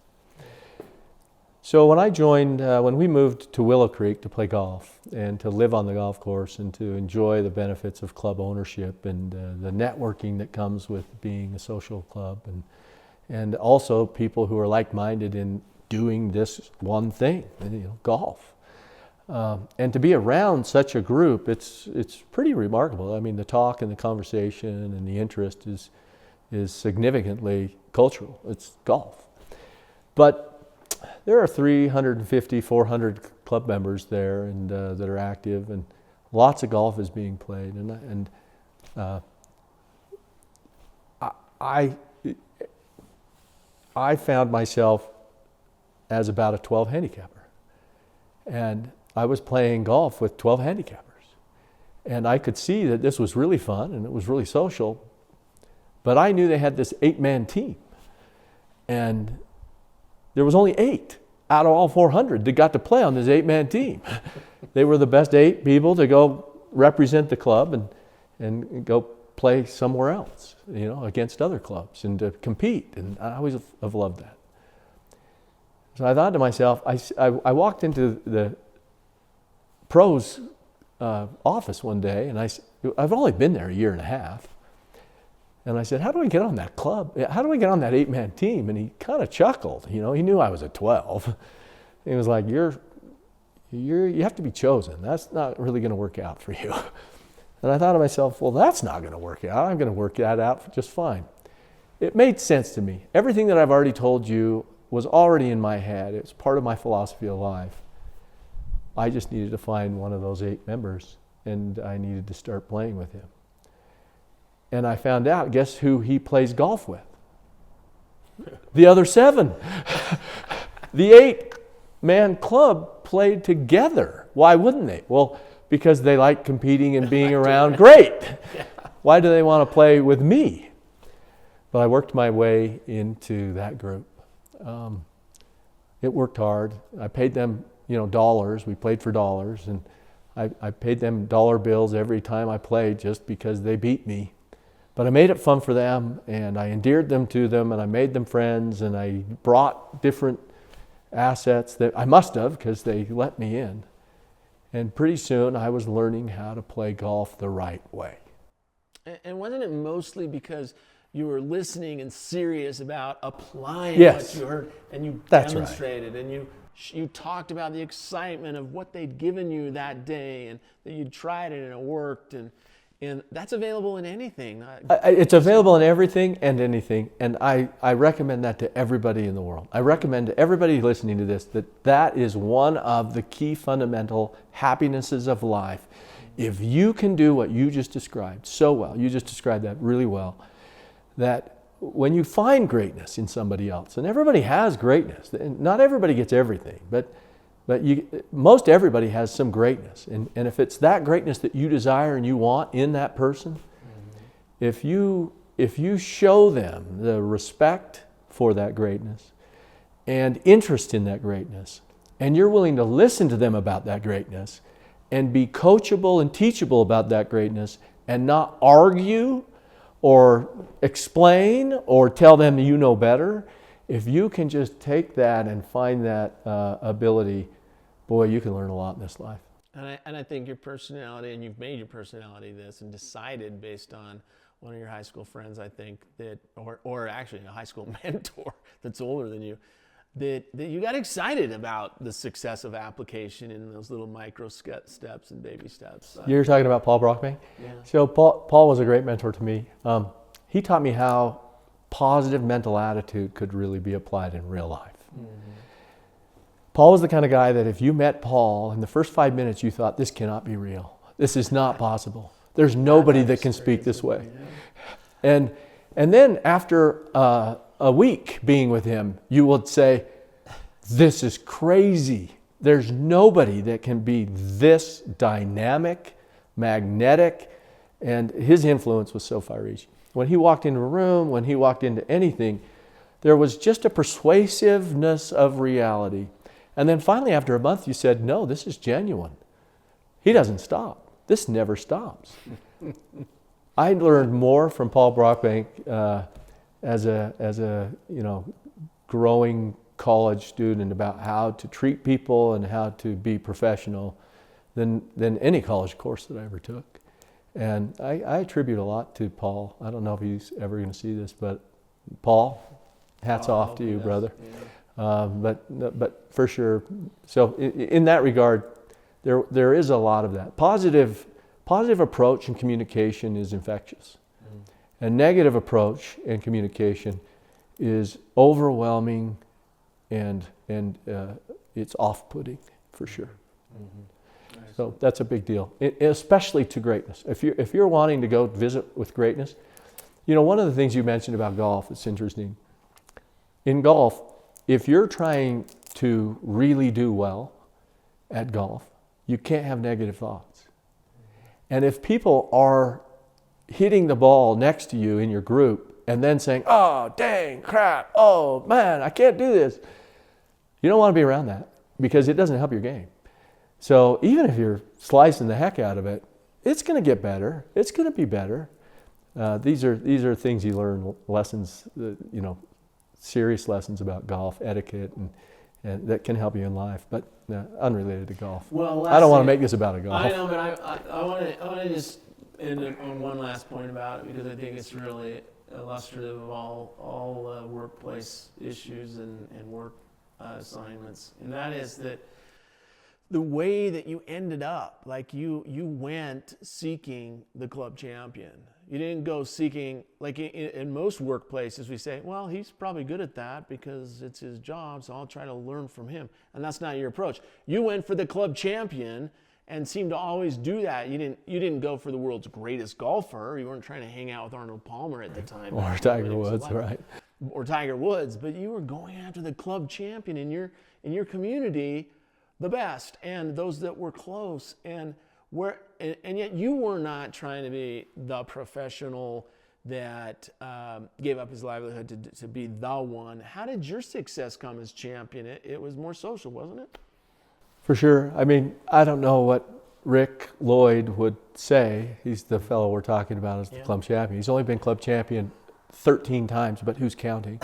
So when I joined, when we moved to Willow Creek to play golf and to live on the golf course and to enjoy the benefits of club ownership and the networking that comes with being a social club, and also people who are like-minded in doing this one thing, golf. And to be around such a group, it's pretty remarkable. I mean, the talk and the conversation and the interest is significantly cultural. It's golf. But there are 350, 400 club members there and that are active, and lots of golf is being played. And I found myself as about a 12 handicapper. And I was playing golf with 12 handicappers. And I could see that this was really fun and it was really social. But I knew they had this 8-man team. And there was only 8 out of all 400 that got to play on this 8-man team. They were the best 8 people to go represent the club and go play somewhere else, against other clubs and to compete. And I always have loved that. So I thought to myself, I walked into the pros office one day, and I've only been there a year and a half. And I said, how do I get on that club? How do I get on that 8-man team? And he kind of chuckled. He knew I was a 12. He was like, you have to be chosen. That's not really going to work out for you. And I thought to myself, well, that's not going to work out. I'm going to work that out just fine. It made sense to me. Everything that I've already told you was already in my head. It's part of my philosophy of life. I just needed to find one of those 8 members, and I needed to start playing with him. And I found out, guess who he plays golf with? The other 7. The 8-man club played together. Why wouldn't they? Well, because they like competing and being around. Great. Why do they want to play with me? But I worked my way into that group. It worked hard. I paid them, dollars. We played for dollars, and I paid them dollar bills every time I played just because they beat me. But I made it fun for them, and I endeared them to them, and I made them friends, and I brought different assets that I must have because they let me in. And pretty soon I was learning how to play golf the right way. And wasn't it mostly because you were listening and serious about applying Yes. what you heard, and you That's demonstrated, and you talked about the excitement of what they'd given you that day, and that you'd tried it and it worked, and that's available in anything. It's available in everything and anything, and I recommend that to everybody in the world. I recommend to everybody listening to this that is one of the key fundamental happinesses of life. If you can do what you just described so well, you just described that really well, that when you find greatness in somebody else, and everybody has greatness, not everybody gets everything, but most everybody has some greatness. And if it's that greatness that you desire and you want in that person, if you show them the respect for that greatness and interest in that greatness, and you're willing to listen to them about that greatness and be coachable and teachable about that greatness and not argue or explain or tell them you know better, if you can just take that and find that ability, boy, you can learn a lot in this life. And I think your personality, and you've made your personality this and decided based on one of your high school friends, I think, that, or actually a high school mentor that's older than you, that you got excited about the success of application in those little micro steps and baby steps. You're talking about Paul Brockbank? Yeah. So Paul was a great mentor to me. He taught me how positive mental attitude could really be applied in real life. Mm-hmm. Paul was the kind of guy that if you met Paul in the first 5 minutes, you thought, this cannot be real. This is not possible. There's nobody that can speak this way. And then after a week being with him, you would say, this is crazy. There's nobody that can be this dynamic, magnetic, and his influence was so far-reaching. When he walked into a room, when he walked into anything, there was just a persuasiveness of reality. And then finally, after a month, you said, no, this is genuine. He doesn't stop. This never stops. I learned more from Paul Brockbank as a growing college student about how to treat people and how to be professional than any college course that I ever took. And I attribute a lot to Paul. I don't know if he's ever going to see this, but Paul, hats off to you, brother. Yeah. But for sure. So in that regard, there is a lot of that. Positive approach and communication is infectious. A negative approach and communication is overwhelming, and it's off-putting for sure. Nice. So that's a big deal, especially to greatness. If you're wanting to go visit with greatness, one of the things you mentioned about golf that's interesting. In golf, if you're trying to really do well at golf, you can't have negative thoughts. And if people are hitting the ball next to you in your group and then saying, oh, dang, crap, oh, man, I can't do this, you don't want to be around that because it doesn't help your game. So even if you're slicing the heck out of it, it's going to get better. It's going to be better. These are things you learn, lessons, serious lessons about golf etiquette and that can help you in life, but unrelated to golf. Well, I don't want to make this about a golf. I know, but I want to just end on one last point about it because I think it's really illustrative of all workplace issues and work assignments, and that is that the way that you ended up, like you went seeking the club champion. You didn't go seeking, like in most workplaces, we say, well, he's probably good at that because it's his job, so I'll try to learn from him. And that's not your approach. You went for the club champion and seemed to always do that. You didn't go for the world's greatest golfer. You weren't trying to hang out with Arnold Palmer at the time. Or Tiger Woods, right. Or Tiger Woods, but you were going after the club champion in your community, the best, and those that were close, and yet you were not trying to be the professional that gave up his livelihood to be the one. How did your success come as champion? It was more social, wasn't it? For sure. I mean, I don't know what Rick Lloyd would say. He's the fellow we're talking about as the club champion. He's only been club champion 13 times, but who's counting?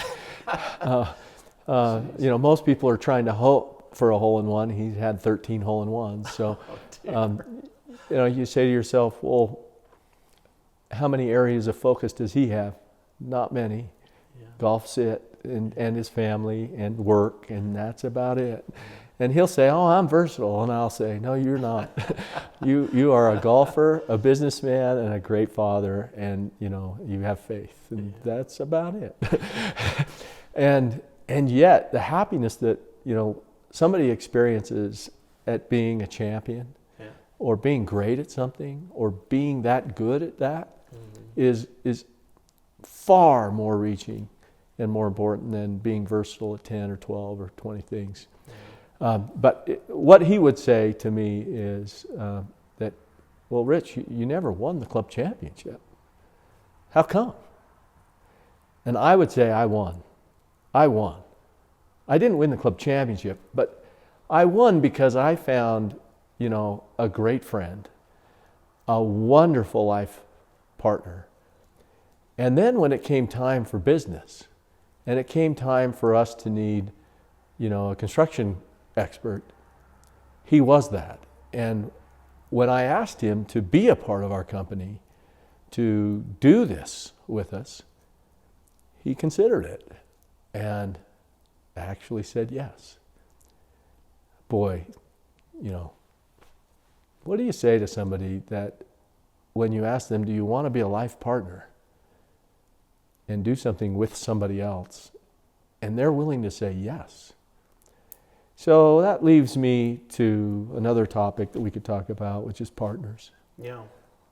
Most people are trying to hope for a hole-in-one. He's had 13 hole-in-ones. So, you say to yourself, well, how many areas of focus does he have? Not many. Yeah. Golf's it, and his family, and work, and that's about it. And he'll say, oh, I'm versatile. And I'll say, no, you're not. You are a golfer, a businessman, and a great father, and, you have faith. And that's about it. and yet, the happiness that, somebody experiences at being a champion or being great at something or being that good at that is far more reaching and more important than being versatile at 10 or 12 or 20 things. But what he would say to me is that, well, Rich, you never won the club championship. How come? And I would say I won. I didn't win the club championship, but I won because I found, a great friend, a wonderful life partner. And then when it came time for business, and it came time for us to need, a construction expert, he was that. And when I asked him to be a part of our company, to do this with us, he considered it and actually said yes. Boy, what do you say to somebody that when you ask them, do you want to be a life partner and do something with somebody else, and they're willing to say yes? So that leaves me to another topic that we could talk about, which is partners. Yeah.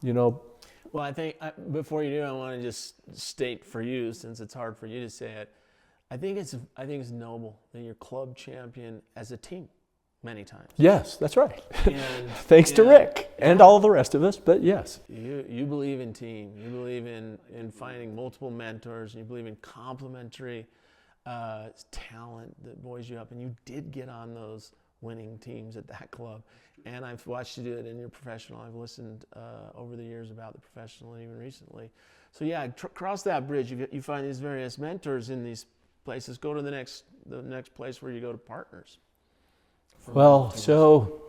Well, I think before you do, I want to just state for you, since it's hard for you to say it, I think it's noble that you're club champion as a team many times. Yes, that's right. And, Thanks to Rick and all the rest of us, but yes. You believe in team. You believe in finding multiple mentors. You believe in complementary talent that buoys you up. And you did get on those winning teams at that club. And I've watched you do it in your professional. I've listened over the years about the professional and even recently. So yeah, cross that bridge. You find these various mentors in these places. Go to the next place where you go to partners. Well, so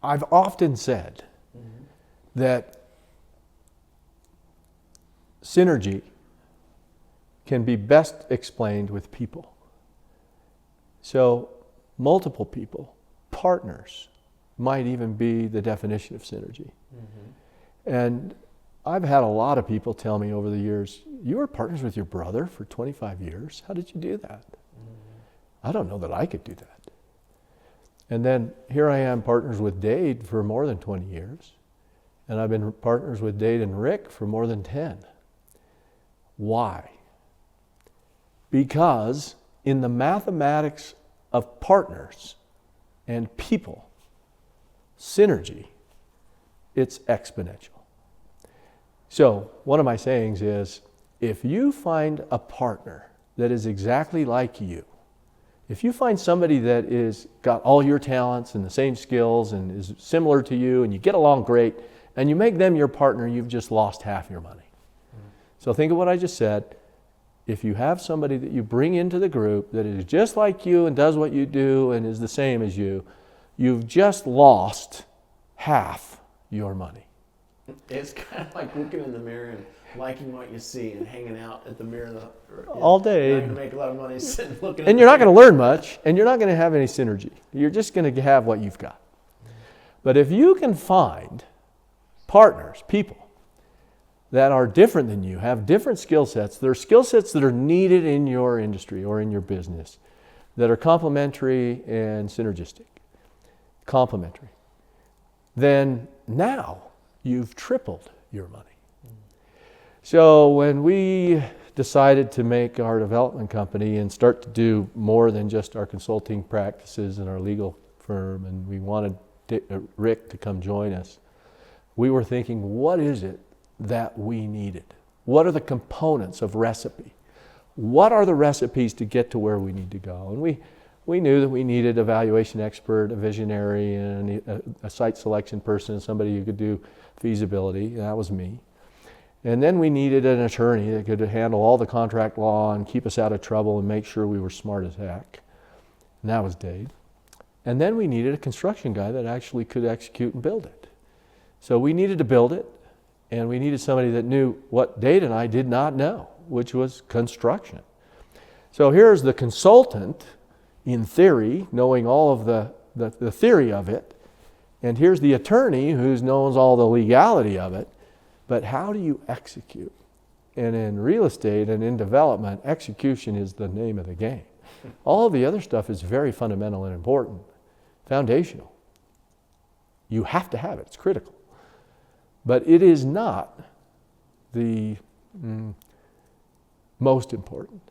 I've often said that synergy can be best explained with people. So multiple people, partners, might even be the definition of synergy. And I've had a lot of people tell me over the years, you were partners with your brother for 25 years? How did you do that? I don't know that I could do that. And then here I am partners with Dade for more than 20 years. And I've been partners with Dade and Rick for more than 10. Why? Because in the mathematics of partners and people, synergy, it's exponential. So one of my sayings is, if you find a partner that is exactly like you, if you find somebody that is got all your talents and the same skills and is similar to you and you get along great and you make them your partner, you've just lost half your money. So think of what I just said. If you have somebody that you bring into the group that is just like you and does what you do and is the same as you, you've just lost half your money. It's kind of like looking in the mirror and liking what you see and hanging out at the mirror all day. You're not going to make a lot of money sitting looking at and you're not going to learn much, and you're not going to have any synergy. You're just going to have what you've got. But if you can find partners, people, that are different than you, have different skill sets, there are skill sets that are needed in your industry or in your business that are complementary and synergistic, complementary, then now you've tripled your money. So when we decided to make our development company and start to do more than just our consulting practices and our legal firm, and we wanted Rick to come join us, we were thinking, what is it that we needed? What are the components of recipe? What are the recipes to get to where we need to go? And we knew that we needed a valuation expert, a visionary, and a site selection person, somebody who could do feasibility. That was me. And then we needed an attorney that could handle all the contract law and keep us out of trouble and make sure we were smart as heck. And that was Dave. And then we needed a construction guy that actually could execute and build it. So we needed to build it, and we needed somebody that knew what Dave and I did not know, which was construction. So here's the consultant, in theory, knowing all of the theory of it, and here's the attorney who knows all the legality of it. But how do you execute? And in real estate and in development, execution is the name of the game. All of the other stuff is very fundamental and important, foundational. You have to have it, it's critical. But it is not the most important.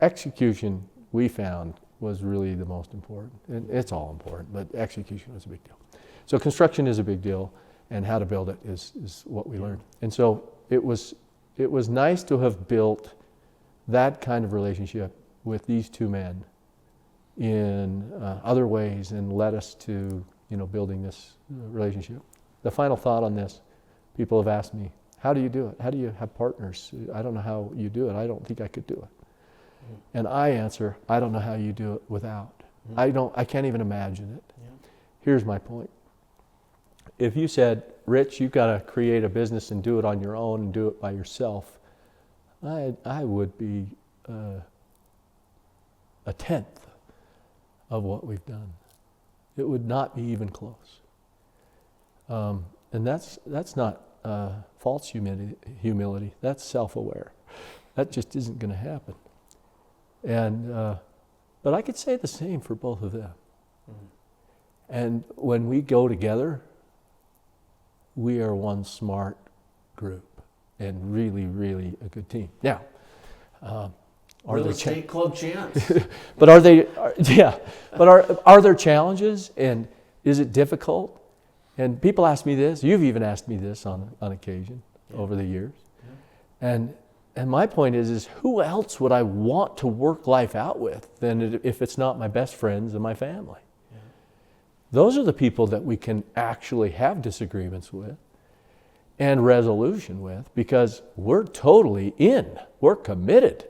Execution, we found, was really the most important. And it's all important, but execution was a big deal. So construction is a big deal, and how to build it is what we learned. And so it was nice to have built that kind of relationship with these two men in other ways and led us to building this relationship. The final thought on this, people have asked me, how do you do it? How do you have partners? I don't know how you do it. I don't think I could do it. And I answer, I don't know how you do it without. I can't even imagine it. Here's my point. If you said, Rich, you've got to create a business and do it on your own and do it by yourself, I would be a tenth of what we've done. It would not be even close. And that's not false humility. That's self-aware. That just isn't going to happen. And but I could say the same for both of them. And when we go together, we are one smart group and really, really a good team. Now, real estate club champs. But are there challenges, and is it difficult? And people ask me this. You've even asked me this on occasion over the years. And And my point is who else would I want to work life out with than if it's not my best friends and my family? Yeah. Those are the people that we can actually have disagreements with and resolution with, because we're totally in. We're committed.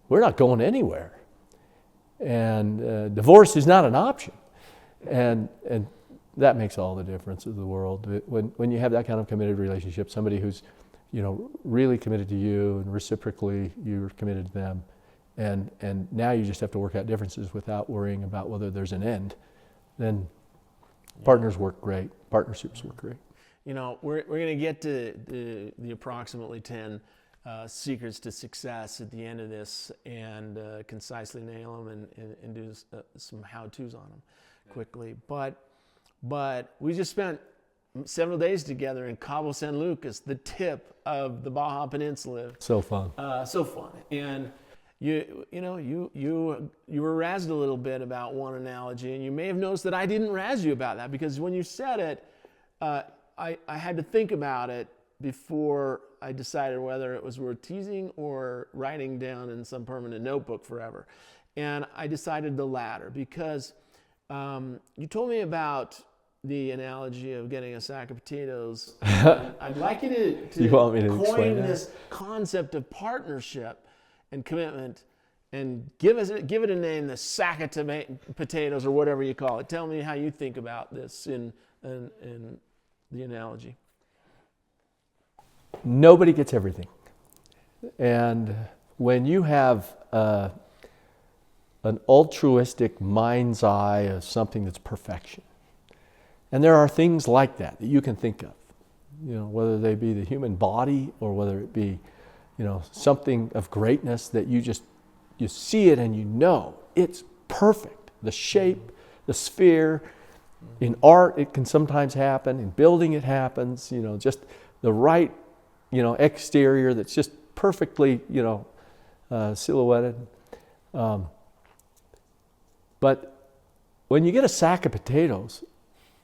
We're not going anywhere. And divorce is not an option. And that makes all the difference in the world. When you have that kind of committed relationship, somebody who's really committed to you, and reciprocally you're committed to them, and now you just have to work out differences without worrying about whether there's an end, then partners work great, partnerships work great. We're going to get to the approximately 10 secrets to success at the end of this, and concisely nail them and do some how-tos on them quickly. But we just spent several days together in Cabo San Lucas, the tip of the Baja Peninsula. So fun. And you were razzed a little bit about one analogy, and you may have noticed that I didn't razz you about that, because when you said it, I had to think about it before I decided whether it was worth teasing or writing down in some permanent notebook forever. And I decided the latter, because you told me about the analogy of getting a sack of potatoes. I'd like you to you want me to coin this concept of partnership and commitment, and give it a name, the sack of potatoes, or whatever you call it. Tell me how you think about this in the analogy. Nobody gets everything. And when you have an altruistic mind's eye of something that's perfection, and there are things like that you can think of, whether they be the human body or whether it be, something of greatness that you see it and it's perfect. The shape, the sphere. In art, it can sometimes happen. In building, it happens. Just the right, exterior that's just perfectly, silhouetted. But when you get a sack of potatoes,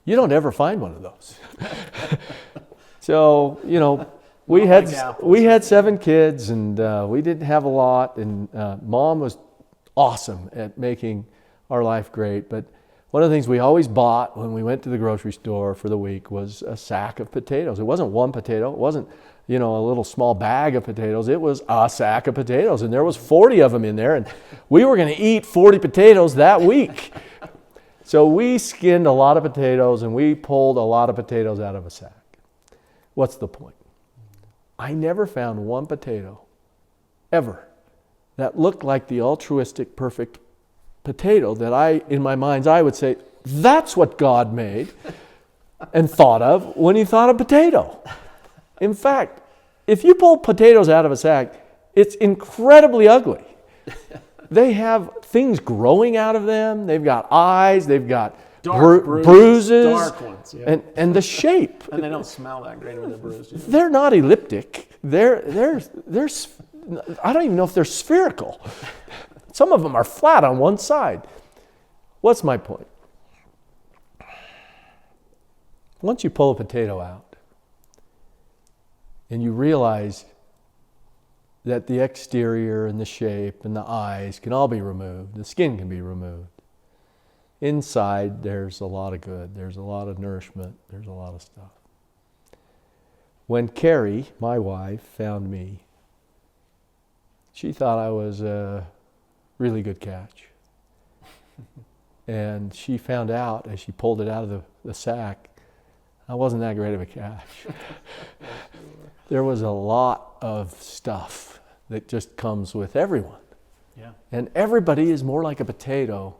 you don't ever find one of those. So, we had 7 kids, and we didn't have a lot, and Mom was awesome at making our life great. But one of the things we always bought when we went to the grocery store for the week was a sack of potatoes. It wasn't one potato. It wasn't, a little small bag of potatoes. It was a sack of potatoes, and there was 40 of them in there, and we were going to eat 40 potatoes that week. So we skinned a lot of potatoes, and we pulled a lot of potatoes out of a sack. What's the point? I never found one potato, ever, that looked like the altruistic, perfect potato that in my mind's eye would say, that's what God made and thought of when he thought of potato. In fact, if you pull potatoes out of a sack, it's incredibly ugly. They have things growing out of them. They've got eyes. They've got bruises. Dark ones, yeah. And the shape. And they don't smell that great when they're bruised. They're not elliptic. They're I don't even know if they're spherical. Some of them are flat on one side. What's my point? Once you pull a potato out and you realize that the exterior and the shape and the eyes can all be removed, the skin can be removed. Inside, there's a lot of good. There's a lot of nourishment. There's a lot of stuff. When Carrie, my wife, found me, she thought I was a really good catch. And she found out as she pulled it out of the sack, I wasn't that great of a catch. There was a lot of stuff that just comes with everyone. Yeah. And everybody is more like a potato.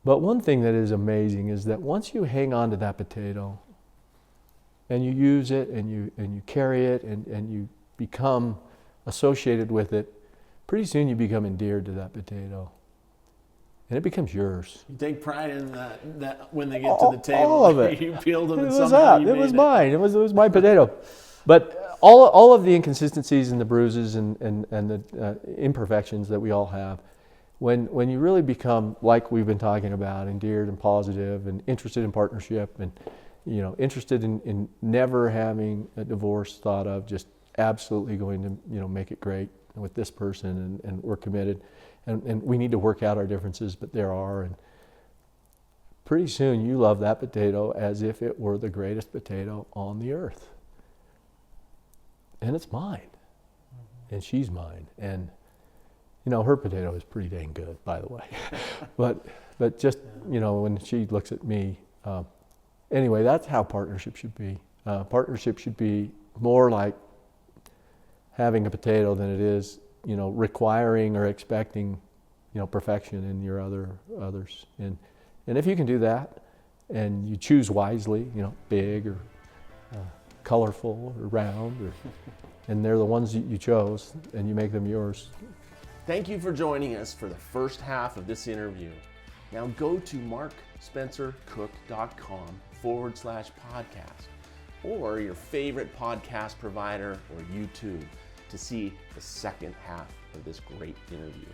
But one thing that is amazing is that once you hang on to that potato and you use it and you carry it and you become associated with it, pretty soon you become endeared to that potato. And it becomes yours. You take pride in that when they get to the table. All of it. You peeled them it and was somehow that. you It made was mine. It was my potato. But all of the inconsistencies and the bruises and the imperfections that we all have, when you really become, like we've been talking about, endeared and positive and interested in partnership and interested in never having a divorce thought of, just absolutely going to, make it great with this person, and we're committed. And we need to work out our differences, but there are. And pretty soon you love that potato as if it were the greatest potato on the earth. And it's mine. And she's mine. And, her potato is pretty dang good, by the way. but just, when she looks at me, anyway, that's how partnership should be. Partnership should be more like having a potato than it is, requiring or expecting, perfection in your others. And if you can do that, and you choose wisely, big or colorful or round, and they're the ones you chose, and you make them yours. Thank you for joining us for the first half of this interview. Now go to markspencercook.com/podcast or your favorite podcast provider or YouTube to see the second half of this great interview.